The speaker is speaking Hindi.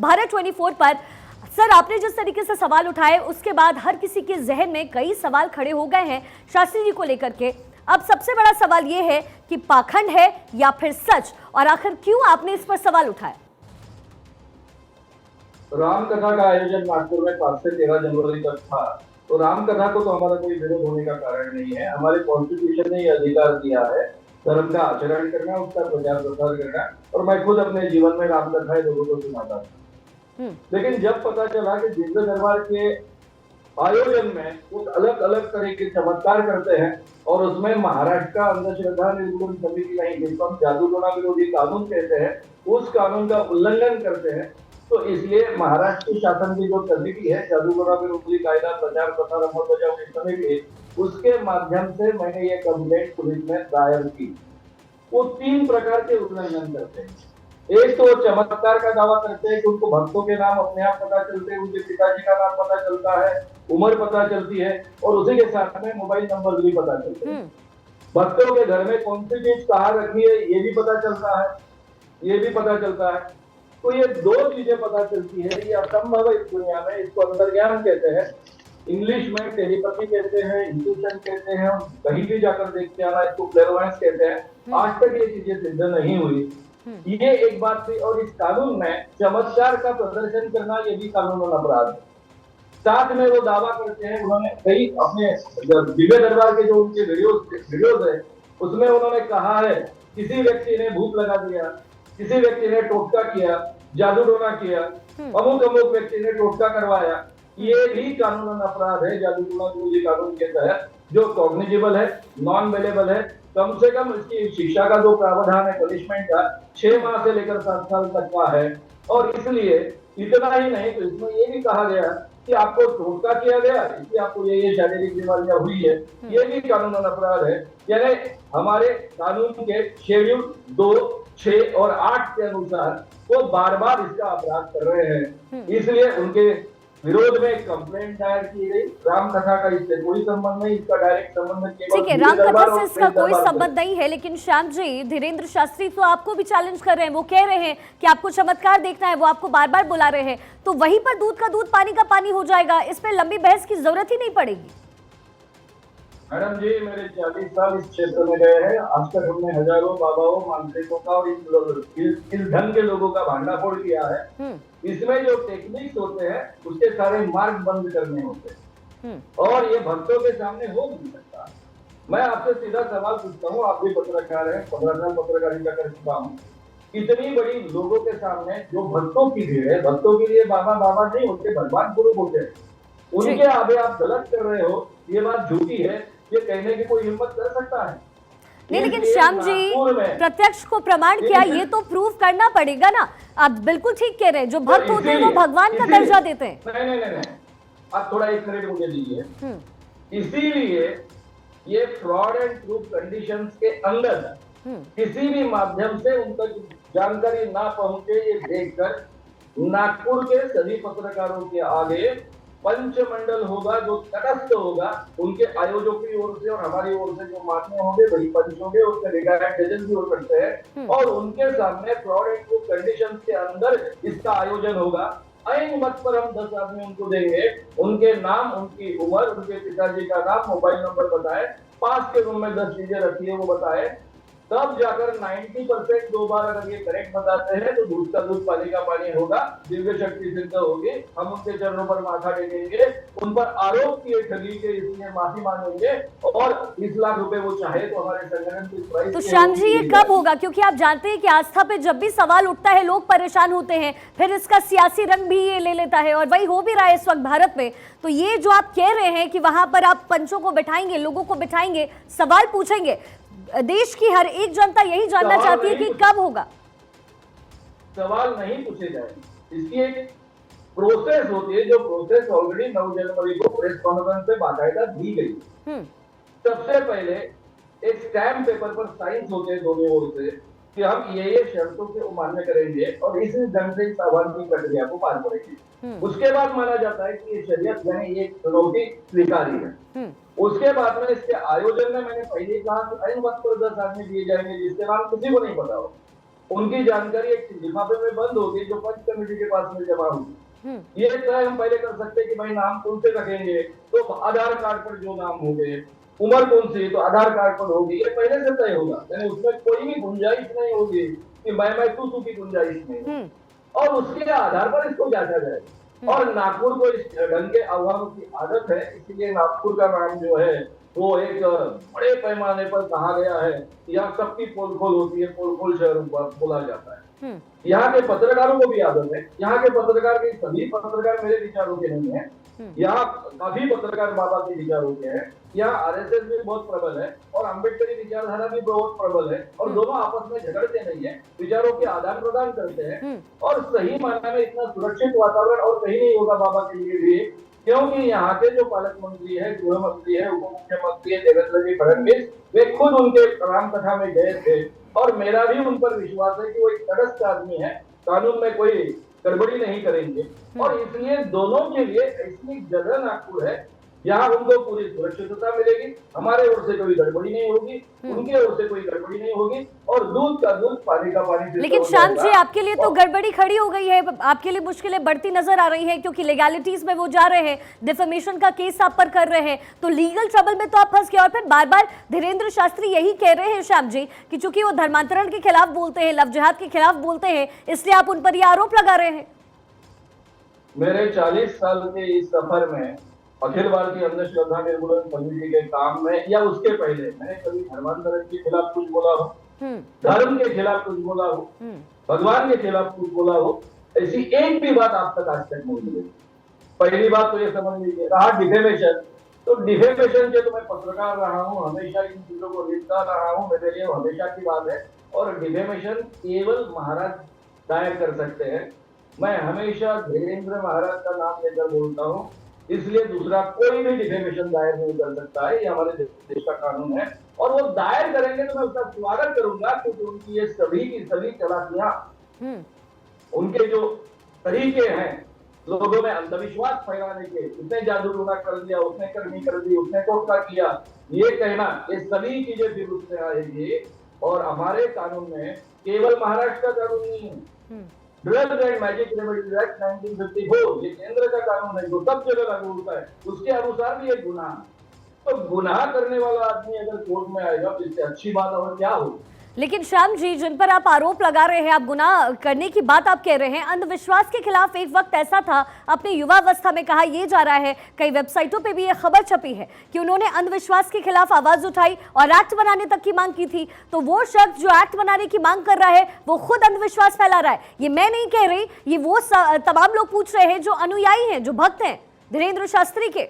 भारत 24 पर। सर, आपने जिस तरीके से सवाल उठाए उसके बाद हर किसी के जहन में कई सवाल खड़े हो गए हैं शास्त्री जी को लेकर के। अब सबसे बड़ा सवाल ये है कि पाखंड है या फिर सच, और आखिर क्यों आपने इस पर सवाल उठाया? राम कथा का आयोजन नागपुर में 5 से 13 जनवरी तक था, तो राम कथा को तो हमारा कोई विरोध होने का कारण नहीं है। हमारे कॉन्स्टिट्यूशन ने यह अधिकार दिया है धर्म का आचरण करना, उसका प्रचार प्रसार करना, और मैं खुद अपने जीवन में राम कथाएं लोगों को सुनाता था। लेकिन जब पता चला कि दिव्य दरबार के आयोजन में कुछ अलग अलग तरह के चमत्कार करते हैं और उसमें महाराष्ट्र का अंधश्रद्धा निर्मूलन समिति नहीं, जिसको हम जादू टोना विरोधी कानून कहते हैं, उस कानून का उल्लंघन करते हैं, तो इसलिए महाराष्ट्र की शासन की जो समिति है जादू टोना विरोधी कायदा प्रचार प्रसार अंमलबजावनी समिति, उसके माध्यम से मैंने ये कंप्लेंट पुलिस में दायर की। वो 3 प्रकार के उल्लंघन करते हैं। एक तो चमत्कार का दावा करते हैं कि उनको भक्तों के नाम अपने आप पता चलते हैं, उनके पिताजी का नाम पता चलता है, उम्र पता चलती है, और उसी के साथ में मोबाइल नंबर भी पता चलते हैं। भक्तों के घर में कौन सी चीज कहाँ रखी है ये भी पता चलता है, ये भी पता चलता है। तो ये 2 चीजें पता चलती है, ये असंभव है इस दुनिया में। इसको अंतर्ज्ञान कहते हैं, इंग्लिश में टेलीपैथी कहते हैं, इंट्यूशन कहते हैं, कहीं भी जाकर देख के आना, इसको क्लेयरवायंस कहते हैं। आज तक ये चीजें सिद्ध नहीं हुई। ये एक बात थी। और इस कानून में चमत्कार का प्रदर्शन करना ये भी कानून अपराध है। साथ में वो दावा करते हैं, उन्होंने कई अपने दिव्य दरबार के जो उनके वीडियोज है उसमें उन्होंने कहा है किसी व्यक्ति ने भूत लगा दिया, किसी व्यक्ति ने टोटका किया, जादू टोना किया, अमुक अमुक व्यक्ति ने टोटका करवाया। ये भी कानून अपराध है जादू टोना विरोधी कानून के तहत, जो कॉग्निजिबल है, नॉन वेलेबल है। कम से कम इसकी शिक्षा का जो प्रावधान है पनिशमेंट का 6 माह से लेकर 7 साल तक का है। और इसलिए इतना ही नहीं, तो इसमें ये भी कहा गया कि आपको टोटका किया गया, इसलिए आपको ये शारीरिक बीमारियां हुई है, ये भी कानून अपराध है। यानी हमारे कानून के शेड्यूल 2, 6 और 8 के अनुसार वो बार बार इसका अपराध कर रहे हैं। इसलिए उनके विरोध में एक कंप्लेंट दायर की गई। राम कथा का इससे कोई संबंध नहीं, इसका डायरेक्ट संबंध केवल ठीक है, राम कथा से इसका कोई संबंध नहीं है। लेकिन श्याम जी, धीरेन्द्र शास्त्री तो आपको भी चैलेंज कर रहे हैं, वो कह रहे हैं कि आपको चमत्कार देखना है, वो आपको बार बार बुला रहे हैं, तो वहीं पर दूध का दूध पानी का पानी हो जाएगा, इस पे लंबी बहस की जरूरत ही नहीं पड़ेगी। मैडम जी, मेरे 40 साल इस क्षेत्र में गए हैं। आज तक हमने हजारों बाबाओं, मांत्रिकों का और इस ढंग के लोगों का भांडाफोड़ किया है। इसमें जो टेक्निक्स होते हैं उसके सारे मार्ग बंद करने होते हैं, और ये भक्तों के सामने हो नहीं सकता। मैं आपसे सीधा सवाल पूछता हूँ, आप भी पत्रकार हैं, 15 साल पत्रकारिता कर चुका हूँ। इतनी बड़ी लोगों के सामने जो भक्तों की भीड़ है, भक्तों के लिए बाबा बाबा नहीं होते, भगवान गुरु होते हैं, उनके आगे आप गलत कर रहे हो, ये बात झूठी है, ये कहने की कोई हिम्मत कर सकता है? नहीं, लेकिन श्याम जी, प्रत्यक्ष को प्रमाण किया, ये तो प्रूव करना पड़ेगा ना। आप बिल्कुल ठीक कह रहे हैं, जो भक्त होते हैं वो भगवान का दर्जा देते हैं। नहीं, आप थोड़ा एक मिनट मुझे दीजिए। इसीलिए ये फ्रॉड एंड प्रूफ कंडीशंस के अंदर किसी भी माध्यम से उन तक जानकारी ना पहुंचे, ये देखकर नागपुर के सभी पत्रकारों के आगे पंचमंडल होगा, जो तटस्थ होगा, उनके आयोजकों की ओर से और हमारी ओर से जो मान्य होंगे वही पंच होंगे, उसके रिटायर्ड जजेस भी हो सकते हैं, और उनके सामने फ्रॉड एंड प्रूफ कंडीशंस के अंदर इसका आयोजन होगा। ऐन मत पर हम 10 आदमी उनको देंगे, उनके नाम, उनकी उम्र, उनके पिताजी का नाम, मोबाइल नंबर बताए, पास के रूम में 10 चीजें रखी है वो बताए, तब जाकर 90% 2 बार अगर ये करेक्ट बताते हैं तो दूध का दूध पानी का पानी होगा, दिव्य शक्ति सिद्ध होगी। हम उनके चरणों पर माथा टेकेंगे, उन पर आरोप किए ठगी के इसलिए माफी मांगेंगे, और 20 लाख रुपए वो चाहे तो हमारे संगठन की प्राइस। तो श्याम जी, ये कब होगा? क्योंकि आप जानते हैं कि आस्था पे जब भी सवाल उठता है लोग परेशान होते हैं, फिर इसका सियासी रंग भी ये ले लेता है, और वही हो भी रहा है इस वक्त भारत में। तो ये जो आप कह रहे हैं कि वहां पर आप पंचों को बिठाएंगे, लोगों को बिठाएंगे, सवाल पूछेंगे, देश की हर एक जनता यही जानना चाहती है कि कब होगा। सवाल नहीं पूछे जाएंगे, इसकी एक प्रोसेस होती है, जो प्रोसेस ऑलरेडी 9 जनवरी को प्रेस कॉन्फ्रेंस में बाकायदा दी गई। सबसे पहले एक स्टैम्प पेपर पर साइंस होते हैं दोनों ओर से कि हम ये शर्तों को मान्य करेंगे और इस ढंग से आह्वान की प्रक्रिया को पार करेंगे। उसके बाद माना जाता है कि ये शरीयत यानी ये चुनौती स्वीकारी है। उसके बाद में इसके आयोजन में मैंने पहले कहा कि ऐन वक्त पर 10 आदमी दिए जाएंगे जिसके नाम किसी को नहीं पता हो, उनकी जानकारी एक लिफाफे में बंद होगी जो पंच कमेटी के पास में जमा होगी। ये तय हम पहले कर सकते हैं कि भाई नाम कौन से रखेंगे, तो आधार कार्ड पर जो नाम होंगे, उम्र कौन सी तो आधार कार्ड पर होगी, ये पहले से तय होगा, यानी उसमें कोई भी गुंजाइश नहीं होगी कि मैं तू की गुंजाइश नहीं, और उसके आधार पर इसको जांचा जाएगा। और नागपुर को इस ढंग के अफवाहों की आदत है, इसलिए नागपुर का नाम जो है वो एक बड़े पैमाने पर कहा गया है, यहाँ सबकी पोल खोल होती है, पोल खोल शहर बोला जाता है। यहाँ के पत्रकारों को भी आदत है, यहाँ के पत्रकार के सभी पत्रकार मेरे विचारों के नहीं है, यहाँ काफी पत्रकार बाबा के विचारों के हैं, यहाँ आरएसएस भी बहुत प्रबल है और अम्बेडकरी विचारधारा भी बहुत प्रबल है, और दोनों आपस में झगड़ते नहीं है, विचारों के आदान प्रदान करते हैं, और सही मायने में इतना सुरक्षित वातावरण और कहीं नहीं होगा बाबा के लिए भी, क्योंकि यहाँ के जो पालक मंत्री है, गृह मंत्री है, उप मुख्यमंत्री है देवेंद्र जी फडणवीस, वे खुद उनके राम कथा में गए थे, और मेरा भी उन पर विश्वास है कि वो एक तटस्थ आदमी है, कानून में कोई गड़बड़ी नहीं करेंगे, और इसलिए दोनों के लिए ऐसी जगह नागपुर है यहाँ उनको पूरी सुरक्षितता मिलेगी, हमारे ओर से कोई गड़बड़ी नहीं होगी, उनके ओर से कोई गड़बड़ी नहीं होगी, और दूध का दूध पानी का पानी। लेकिन श्याम जी, आपके लिए तो गड़बड़ी खड़ी हो गई है, आपके लिए मुश्किलें बढ़ती नजर आ रही हैं, क्योंकि लीगैलिटीज में वो जा रहे हैं, डिफेमेशन का केस आप पर कर रहे हैं, तो लीगल ट्रबल में तो आप फंस गए। और फिर बार बार धीरेन्द्र शास्त्री यही कह रहे हैं श्याम जी कि चूंकि वो धर्मांतरण के खिलाफ बोलते हैं, लव जिहाद के खिलाफ बोलते हैं, इसलिए आप उन पर ये आरोप लगा रहे हैं। मेरे 40 साल के इस सफर में अखिल भारतीय अंधश्रद्धा निर्मूलन समिति के काम में या उसके पहले मैंने कभी धर्मांतरण के खिलाफ कुछ बोला हो, धर्म के खिलाफ कुछ बोला हो, भगवान के खिलाफ कुछ बोला हो, ऐसी एक भी बात आप तक आज तक नहीं मिली। पहली बात तो ये समझ लीजिए, रहा डिफेमेशन, तो डिफेमेशन के तो मैं पत्रकार रहा हूँ, हमेशा इन चीजों को लिखता रहा हूँ, मेरे लिए हमेशा की बात है, और डिफेमेशन केवल महाराज दायर कर सकते हैं। मैं हमेशा धीरेन्द्र महाराज का नाम लेकर बोलता हूँ, इसलिए दूसरा कोई भी डिफेमेशन दायर नहीं कर सकता है, ये हमारे देश का कानून है, और वो दायर करेंगे तो मैं उसका स्वागत करूंगा, क्योंकि उनकी ये सभी की सभी चालाकियां, उनके जो तरीके हैं लोगों में अंधविश्वास फैलाने के, उसने जादू टोना कर दिया, उसने करनी कर दी, उसने कोटा किया, ये कहना, ये सभी चीजें फिर उसमें आएगी। और हमारे कानून में केवल महाराष्ट्र का कानून नहीं है, drugs and magic remedies act 1954 ये केंद्र का कानून है जो सब जगह लागू होता है, उसके अनुसार भी एक गुनाह, तो गुनाह करने वाला आदमी अगर कोर्ट में आएगा तो इससे अच्छी बात और क्या होगी। लेकिन श्याम जी, जिन पर आप आरोप लगा रहे हैं, आप गुनाह करने की बात आप कह रहे हैं, अंधविश्वास के खिलाफ एक वक्त ऐसा था, अपने युवावस्था में कहा यह जा रहा है, कई वेबसाइटों पे भी ये खबर छपी है कि उन्होंने अंधविश्वास के खिलाफ आवाज उठाई और एक्ट बनाने तक की मांग की थी। तो वो शख्स जो एक्ट बनाने की मांग कर रहा है वो खुद अंधविश्वास फैला रहा है। ये मैं नहीं कह रही, ये वो तमाम लोग पूछ रहे हैं जो अनुयायी हैं, जो भक्त हैं धीरेन्द्र शास्त्री के।